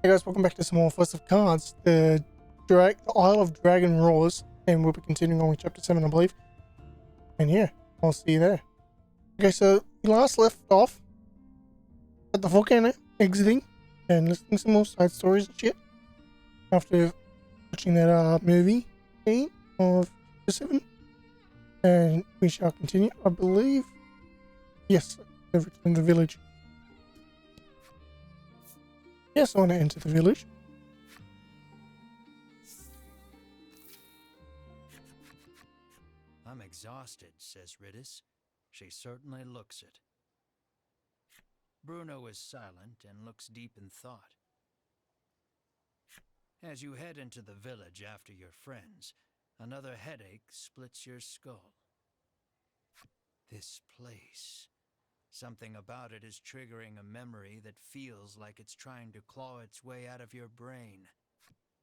Hey guys, welcome back to some more Force of Cards. The Isle of Dragon Roars, and we'll be continuing on with Chapter 7, I believe. And yeah, I'll see you there. Okay, so we last left off at the volcano, exiting, and listening to some more side stories and shit. After watching that movie scene of Chapter 7. And we shall continue, I believe. Yes, over to the village. Yes, I want to enter the village. I'm exhausted, says Riddis. She certainly looks it. Bruno is silent and looks deep in thought. As you head into the village after your friends, another headache splits your skull. This place. Something about it is triggering a memory that feels like it's trying to claw its way out of your brain.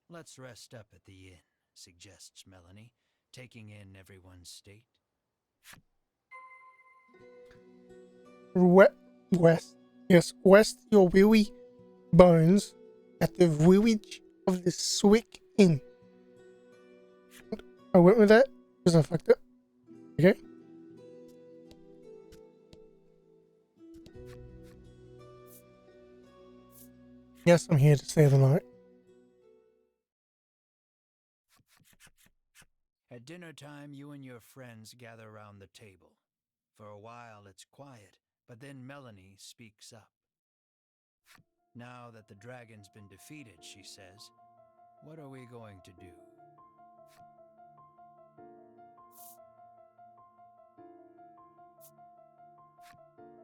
Let's rest up at the inn, suggests Melanie, taking in everyone's state. West. Yes, west your weary bones at the village of the Swick Inn. I went with that because I fucked up. Okay. Yes, I'm here to stay the night. At dinner time, you and your friends gather around the table. For a while, it's quiet, but then Melanie speaks up. Now that the dragon's been defeated, she says, what are we going to do?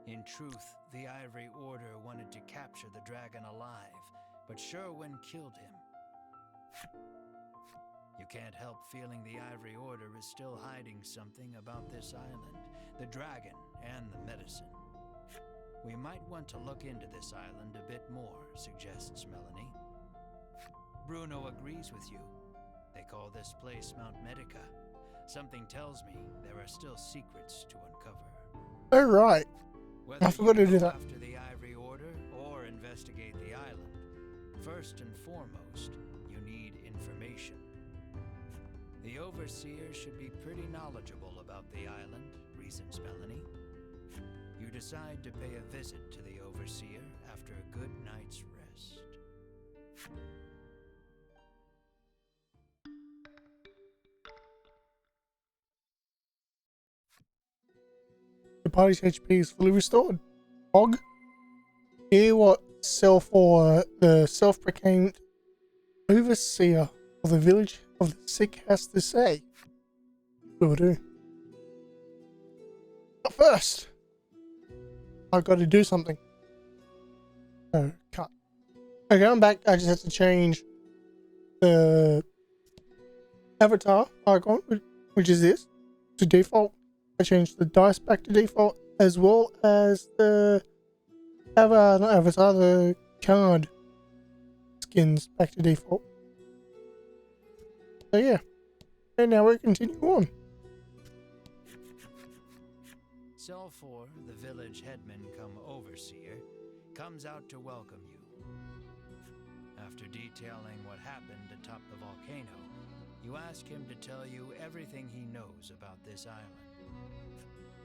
In truth, the Ivory Order wanted to capture the dragon alive, but Sherwin killed him. You can't help feeling the Ivory Order is still hiding something about this island, the dragon and the medicine. We might want to look into this island a bit more, suggests Melanie. Bruno agrees with you. They call this place Mount Medica. Something tells me there are still secrets to uncover. Oh, right. Whether I forgot to do that. After the Ivory Order or investigate the island, first and foremost, you need information. The Overseer should be pretty knowledgeable about the island, reasons Melanie. You decide to pay a visit to the Overseer after a good night's rest. The party's HP is fully restored. Og, hear what the self-proclaimed overseer of the village of the sick has to say. Will do. But first, I've got to do something. So, cut. Okay, I'm back. I just had to change the avatar icon, which is this, to default. I changed the dice back to default, as well as the the card skins back to default. So yeah, and now we continue on. Cell 4, the village headman come overseer, comes out to welcome you. After detailing what happened atop the volcano, you ask him to tell you everything he knows about this island.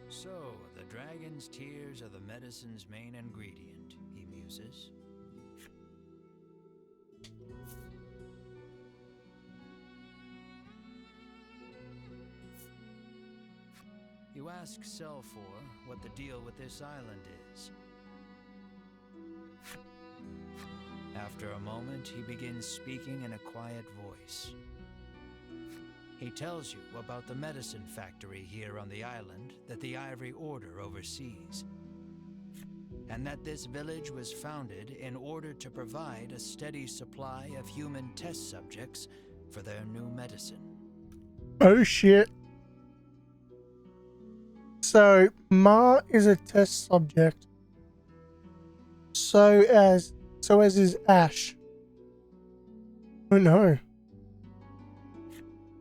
So, the dragon's tears are the medicine's main ingredient, he muses. You ask Cell 4 what the deal with this island is. After a moment, he begins speaking in a quiet voice. He tells you about the medicine factory here on the island that the Ivory Order oversees, and that this village was founded in order to provide a steady supply of human test subjects for their new medicine. Oh shit. So, Ma is a test subject. So as is Ash. Oh no.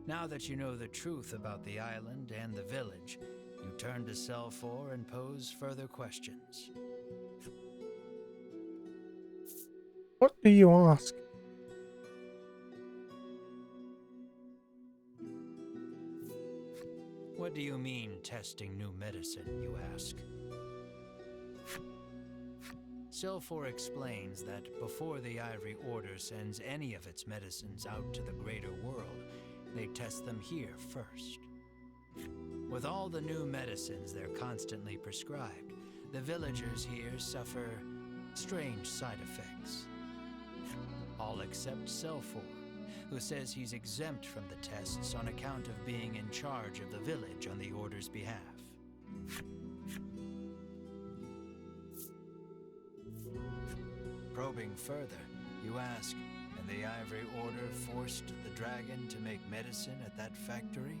Now that you know the truth about the island and the village, you turn to Cell 4 and pose further questions. What do you ask? What do you mean, testing new medicine, you ask? Silfor explains that before the Ivory Order sends any of its medicines out to the greater world, they test them here first. With all the new medicines they're constantly prescribed, the villagers here suffer strange side effects. All except Silfor, who says he's exempt from the tests on account of being in charge of the village on the Order's behalf. Probing further, you ask, and the Ivory Order forced the dragon to make medicine at that factory?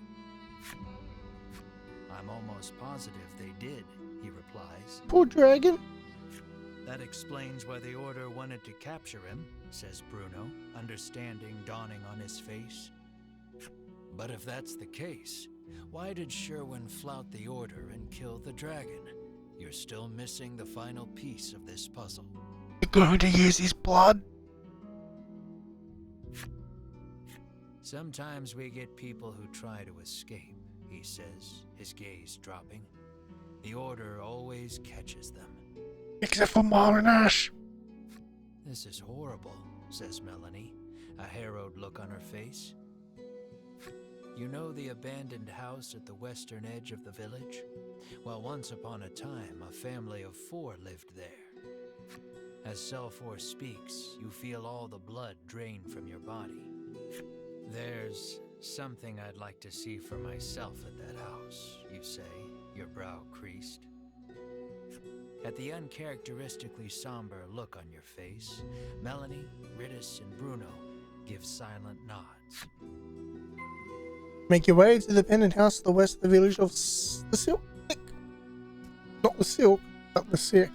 I'm almost positive they did, he replies. Poor dragon. That explains why the Order wanted to capture him, says Bruno, understanding dawning on his face. But if that's the case, why did Sherwin flout the Order and kill the dragon? You're still missing the final piece of this puzzle. You're going to use his blood? Sometimes we get people who try to escape, he says, his gaze dropping. The Order always catches them. Except for Marlon Ash. This is horrible, says Melanie, a harrowed look on her face. You know the abandoned house at the western edge of the village? Well, once upon a time, a family of 4 lived there. As Silfor speaks, you feel all the blood drain from your body. There's something I'd like to see for myself at that house, you say, your brow creased. At the uncharacteristically somber look on your face, Melanie, Rittis, and Bruno give silent nods. Make your way to the abandoned house to the west of the village of the Silk. Not the Silk, but the Sick.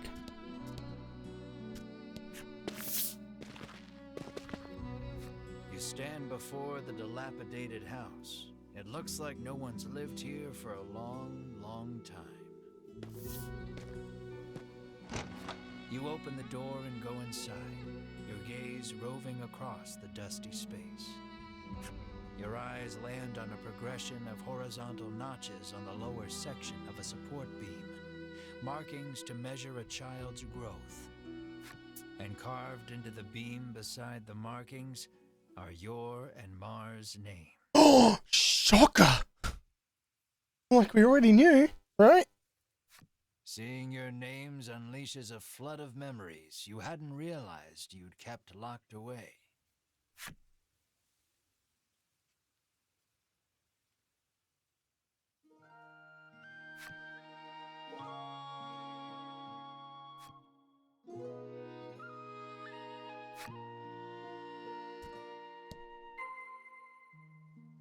You stand before the dilapidated house. It looks like no one's lived here for a long, long time. You open the door and go inside, your gaze roving across the dusty space. Your eyes land on a progression of horizontal notches on the lower section of a support beam, markings to measure a child's growth. And carved into the beam beside the markings are your and Mar's names. Oh, shocker! Like we already knew, right? Seeing your names unleashes a flood of memories you hadn't realized you'd kept locked away.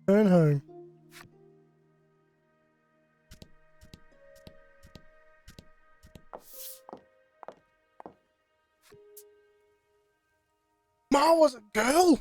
Turn home. Ma was a girl?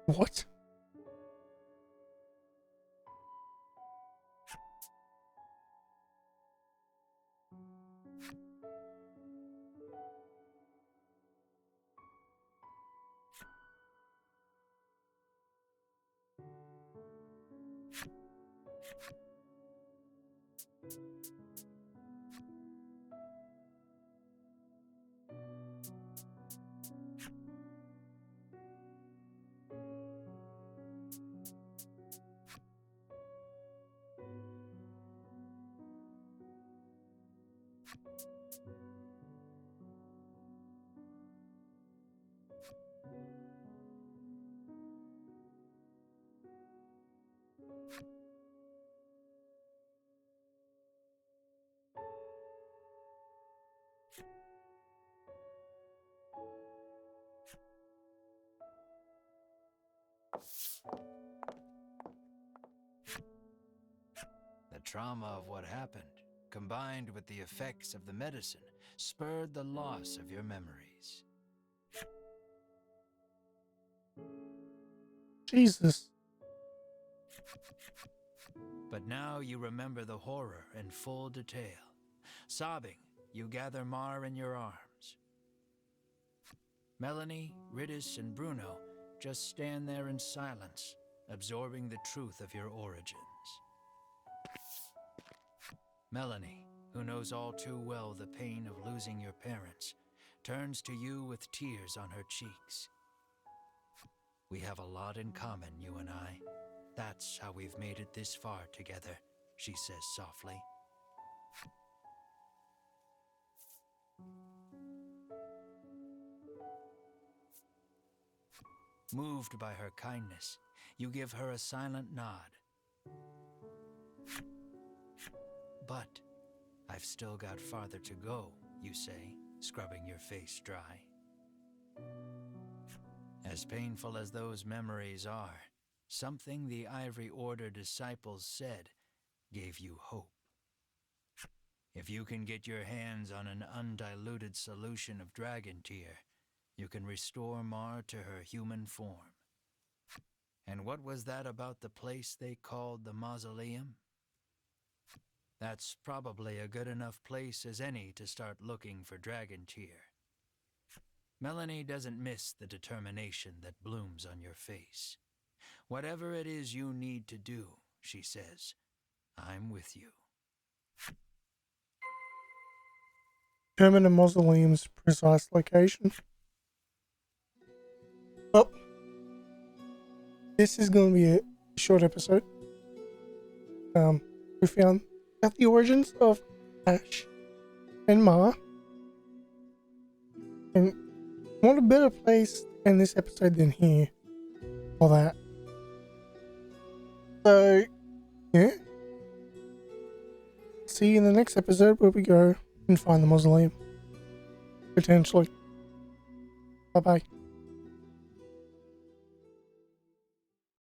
What? The trauma of what happened, combined with the effects of the medicine, spurred the loss of your memories. Jesus. But now you remember the horror in full detail. Sobbing, you gather Mar in your arms. Melanie, Riddis, and Bruno just stand there in silence, absorbing the truth of your origins. Melanie, who knows all too well the pain of losing your parents, turns to you with tears on her cheeks. We have a lot in common, you and I. That's how we've made it this far together, she says softly. Moved by her kindness, you give her a silent nod. But I've still got farther to go, you say, scrubbing your face dry. As painful as those memories are, something the Ivory Order disciples said gave you hope. If you can get your hands on an undiluted solution of dragon tear, you can restore Mar to her human form. And what was that about the place they called the mausoleum? That's probably a good enough place as any to start looking for dragon tear. Melanie doesn't miss the determination that blooms on your face. Whatever it is you need to do, she says, I'm with you. Determine the mausoleum's precise location. Well, this is going to be a short episode. We found out the origins of Ash and Mar. And what a better place in this episode than here for that. So, yeah. See you in the next episode where we go and find the mausoleum. Potentially. Bye-bye.